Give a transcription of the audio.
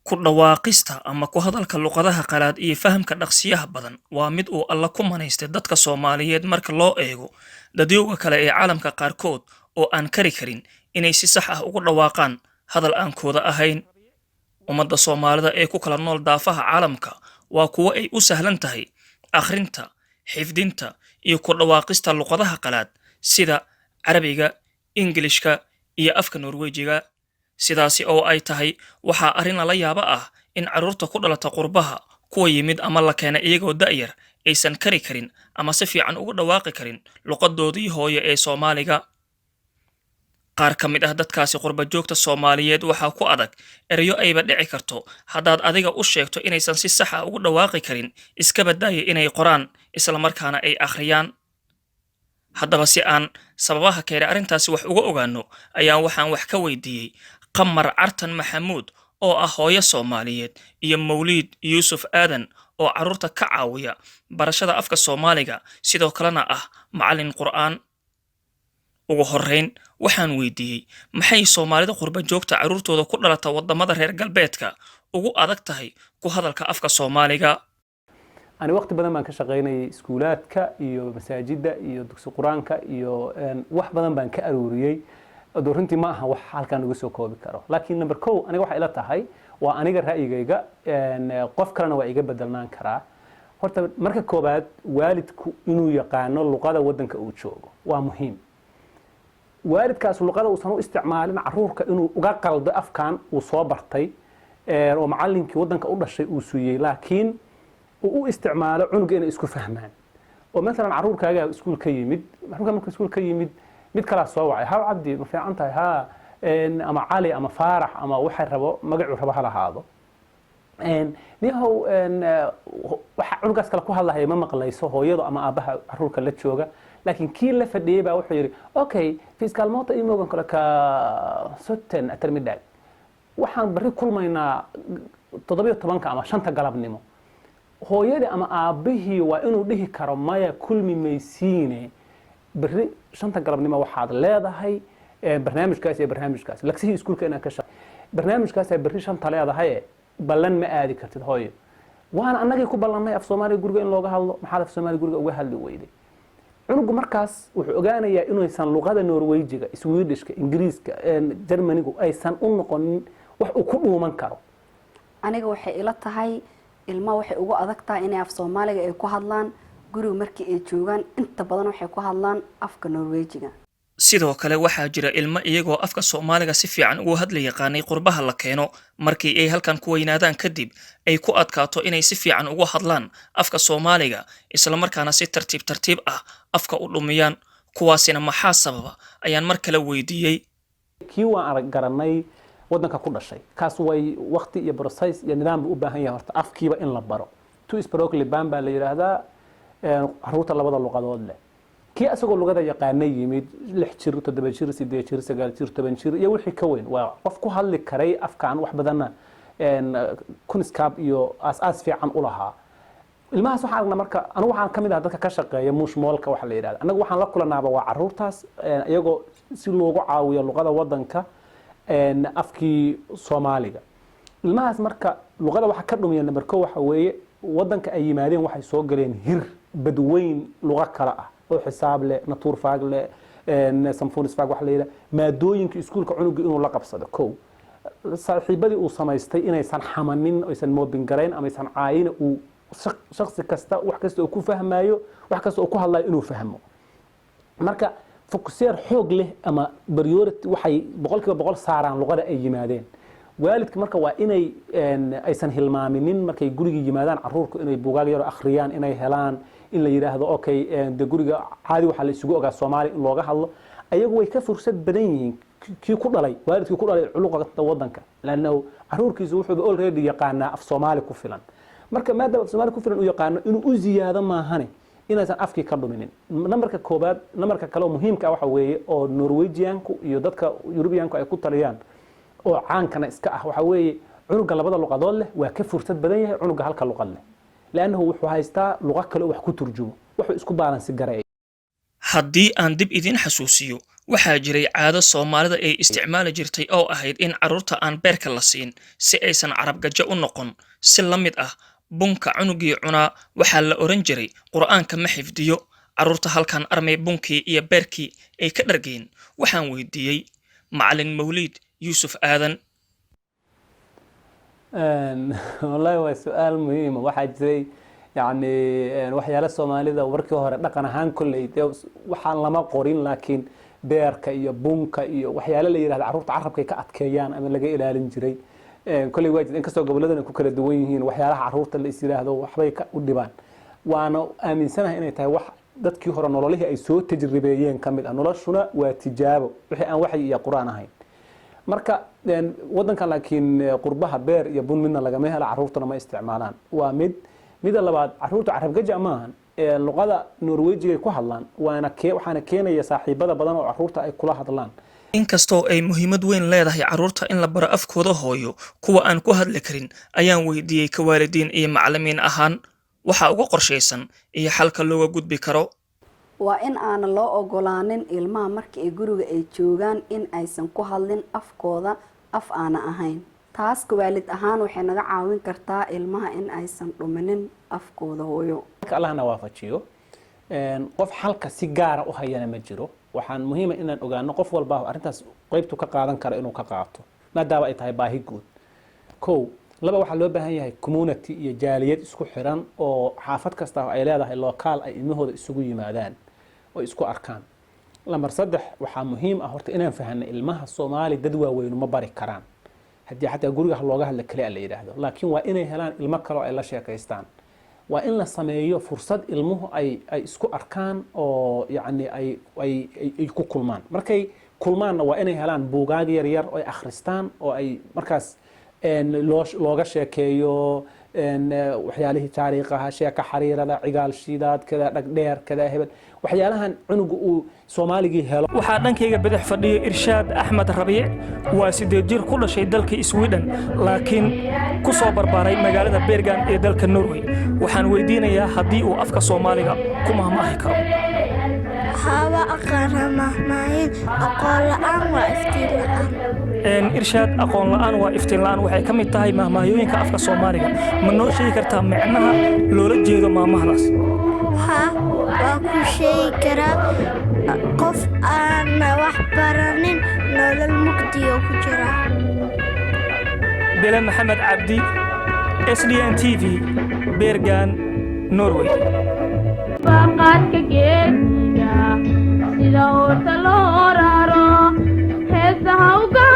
Ku dhawaaqista ama ku hadalka luqadaha qalaad iyo fahamka dhaqsiyaha badan waa mid uu Alle ku manaystay dadka Soomaaliyeed marka loo eego dadyowga kale ee caalamka qaarkood oo aan kari karin inay si sax ah ugu dhawaaqaan hadal aan kooda ahayn. Ummadda Soomaalida ee ku kala nool daafaha caalamka waa kuwo ay u sahlan tahay akhrinta, xifdinta iyo ku dhawaaqista luqadaha qalaad sida Carabiga, Ingilishka iyo afka Norwejiga. Sidaasi oo ay tahay waxaa arrin la yaaba ah in carruurta ku dhalata qurbaha kuwa yimid ama la keenay iyagoo da'yar aysan kari karin ama si fiican ugu dhawaaqi karin luqadoodii hooyo ee Soomaaliga. Qaar ka mid ah dadkaasi qurba joogta Soomaaliyeed waxaa ku adag erayo ayba dhici karto haddaad adiga u sheegto inaysan si sax ah ugu dhawaaqi karin iska badaaya inay qoraan isla markaana ay akhriyaan. Haddaba si aan sababaha keenay arrintaasi wax uga ogaano ayaan waxaan wax ka weydiiyey Qamar Cartan Maxamuud oo ah hooyo Soomaaliyeed iyo Mawliid Yuusuf Aadan oo carruurta ka caawiya barashada afka Soomaaliga sidoo kalena ah macallin Qur'aan. Ugu horreyn waxaan weydiiyey maxay Soomaalida qurba joogta carruurtooda ku dhalata wadamada reer galbeedka ugu adag tahay ku hadalka afka Soomaaliga. أنا وقت بدن بان كشقيني إسكولات كا إيو مساجد إيو دكتور قرآن كا إيو واحد بدن بان كأروريي دورنتي معها وحال كان يقصو كوبي كارو لكن نمبر كو أنا واحد إلى تهاي وأنا جر رأيي جيجا إن قف كرنا وإيجا بدلنا كرا هرت مركب كوبات والد إنه يقانو اللغة ودن كأوتشوج ومهم والد كاس اللغة وصنو استعمالنا عرور كإنه وقال ده أفكان وصابرتي ومعلم كي ودن كأول شيء وسوي لكن u isticmaalo cunuga inay isku fahmaan oo mesela caruurkaaga iskuul ka yimid marka iskuul ka yimid mid kala soo wacay ha cabdi ma fiican tahay ha ama cali ama faarax ama waxa rabo magacu rabo ha lahaado niyahow waxa cunugaas kala ku hadlahay ma maqlayso hooyadu ama aabaha caruurka la jooga laakiin kii la fadhiyay baa wuxuu yiri okay fiscal motor imogan kala ka sotten atermidday waxaan bari kulmaynaa 17 ama 5 galabnimo hooyadii ama aabihii waa inuu dhihi karo maya kulmi maysiine bari 5 galabnimo waxaad leedahay barnaamijkaas iyo barnaamijkaas lagsii iskuulka inaan ka shaqeeyo barnaamijkaas ay bari 5 leedahay ballan ma aadi kartid hooyo waana annagii ku ballanay af Soomaaliga guriga in looga hadlo maxaa af Soomaaliga guriga uga hadli weyday cunugu markaas wuxuu ogaanayaa inaysan luqada Norwejiga Swedishka Ingiriiska Germanigu aysan u noqonin wax uu ku dhuuman karo aniga waxay ila tahay ilma waxay ugu adag tahay inay af Soomaaliga ay ku hadlaan guriga markii ay joogan inta badan waxay ku hadlaan afka Norwejiga. Sidoo kale waxaa jira ilma iyagoo afka Soomaaliga si fiican ugu hadla yaqaanay qurbaha la keeno markii ay halkan ku weynaadaan kadib ay ku adkaato inay si fiican ugu hadlaan afka Soomaaliga isla markaana si tartiib ah afka u dhumiyaan kuwaasina maxaa sababa ayaan mar kale weydiiyey. Kii waan garanay waddanka ku dhashay kaas way waqti iyo process iyo nidaam u baahan yahay horta afkiiba in la baro tu isbarokli bamba la yiraahdaa caruurta labada luqadood leh kii asagoo luqada yaqaanay yimid 6 jir 7 jir 8 jir 9 jir 10 jir iyo wixii ka weyn waa qof ku hadli karay afkaan wax badanna kunskab iyo aas fiican u lahaa ilmahaas waxaan aragnaa marka anigu waxaan kamid ah dadka ka shaqeeya mushmoolka waxa la yiraahdaa anagu waxaan la kulanaaba waa caruurtaas iyagoo si loogu caawiyo luqada waddanka afkii Soomaaliga ilmahaas marka luqada waxa ka dhumiya number 1 waxa weeye wadanka ay yimaadeen waxay soo galeen hir badweyn luqa kala ah oo xisaab leh natuur faag leh samfuunis faag wax leeyahay maadooyinka iskuulka cunuga inuu la qabsado koow saaxiibadii uu samaystay inaysan xamanin aysan mobbing garayn ama aysan caayina uu shakhsi kasta wax kasta oo ku fahmayo wax kasta oo ku hadlayo inuu fahmo marka فكسير حوج له أما بريورت وحي بقول ساران لغة أي جمادين والد كمركا وإني أيسن هالمامنين مركا يقولي جمادان عرورك إني بوجاج يرو أخريان إني هلان إلا يراه هذا أوكي ده جوري عادي وحل السجوع على الصومالي اللغة حلو أيوة يكفر سد بدين كي يقول علي والد يقول علي علوقة توضنك لأنه عرورك يزوح بقول ريدي يقانا في الصومالي كفلان مركا ماذا في الصومالي كفلان ويقانا إنه أزي هذا ما هني inaysan afkii ka dhuminin numberka koobaad numberka kale oo muhiimka ah waxa weeye oo Norwegianku iyo dadka Europeanku ay ku taliyaan oo caankana iska ah waxa weeye cunuga labada luqadood leh waa ka fursad badan yahay cunuga halka luqad leh laanahu wuxuu haystaa luqad kale oo wax ku turjumo wuxuu isku balance gareeyay haddii aan dib idin xasuusiyo waxaa jiray caado soomaalida ay isticmaali jirtay oo ahayd in carruurta aan beerka la siin si aysan carabgajo u noqon si la mid ah bunka cunugii cunaa waxaa la oran jiray qur'aanka ma xifdiyo carruurta halkan armay bunkii iyo beerkii ay ka dhargeen waxaan weydiiyey macalin mawliid yuusuf aadan wallahi waa su'aal muhiim ah waxaa jiray yani waxyaalo soomaalida warkii hore dhaqan ahaan kulley waxaan lama qorin laakiin beerka iyo bunka iyo waxyaalo la yiraahdo carruurta carabkay ka adkeeyaan ama laga ilaalin jiray kulley waa in kastoo goboladana ku kala duwan yihiin waxyaalaha carruurta la is yiraahdo waxbay u dhibaan waana aaminsanahay inay tahay wax dadkii hore nololihii ay soo tajribeeyeen kamid ah noloshuna waa tijaabo wixii aan waxyi iyo quraan ahayn marka wadankan laakiin qurbaha beer iyo bun midna lagama helo carruurtuna ma isticmaalaan waa mida labaad carruurta carabgaja maahan luqada Norwejiga ay ku hadlaan waxaana keenaya saaxiibada badan oo carruurta ay kula hadlaan inkastoo ay muhiimad weyn leedahay carruurta in la baro afkooda hooyo kuwa aan ku hadli karin ayaan weydiiyey ka waalidiin iyo macallimiin ahaan waxa uga qorshaysan iyo xalka looga gudbi karo waa in aan loo ogolaanin ilmaha markii ay guriga ay joogaan in aysan ku hadlin afkooda af aana ahayn taas ka waalid ahaan waxay naga caawin kartaa ilmaha in aysan dhuminin afkooda hooyo Allahna waafajiyo qof halka si gaar ah u hayana ma jiro waxaan muhiim ah inaan ogaano qof walba arintaas qaybtu ka qaadan karo inuu ka qaato maadaama ay tahay baahi guud laba waxaa loo baahan yahay community iyo jaaliyad isku xiran oo xaafad kasta ay leedahay local ay ilmahooda isugu yimaadaan oo isku arkaan lambar 3 waxaa muhiim ah horta inaan fahanno ilmaha Soomaali dad waaweyn ma bari karaan haddii xataa guriga looga hadla kaliya la yiraahdo laakiin waa inay helaan ilmo kale oo ay la sheekaystaan waa in la sameeyo fursad ilmuhu ay isku arkaan oo yani ay ku kulmaan markay kulmaanna waa inay helaan buugaag yar yar oo ay akhristaan oo ay markaas looga sheekeeyo waxyaalihii taariikhaha sheeka xariirada cigaal shiidaad kada dhagdheer kada hebel waxyaalahan cunuga uu Soomaaligii helo waxaa dhankayga bidix fadhiyo Irshaad Axmed Rabiic waa 8 jir ku dhashay dalka Sweden laakiin ku soo barbaaray magaalada Bergen ee dalka Norway waxaan weydiinayaa haddii uu afka Soomaaliga ku mahmaahi karo hawa aqana mahmaahin aqoon la'aan waa iftiin la'aan Irshaad aqoon la'aan waa iftiin la'aan waxay ka mid tahay mahmaahooyinka afka Soomaaliga ma noo sheegi kartaa macnaha loola jeedo maamahdaas waa ku sheegi karaa qof aan wax baranin nolol mugdi oo ku jira Bela Maxamed Cabdi SDN TV Bergen Norway Qaadka geesiga sida oo taloo raro heesaha uga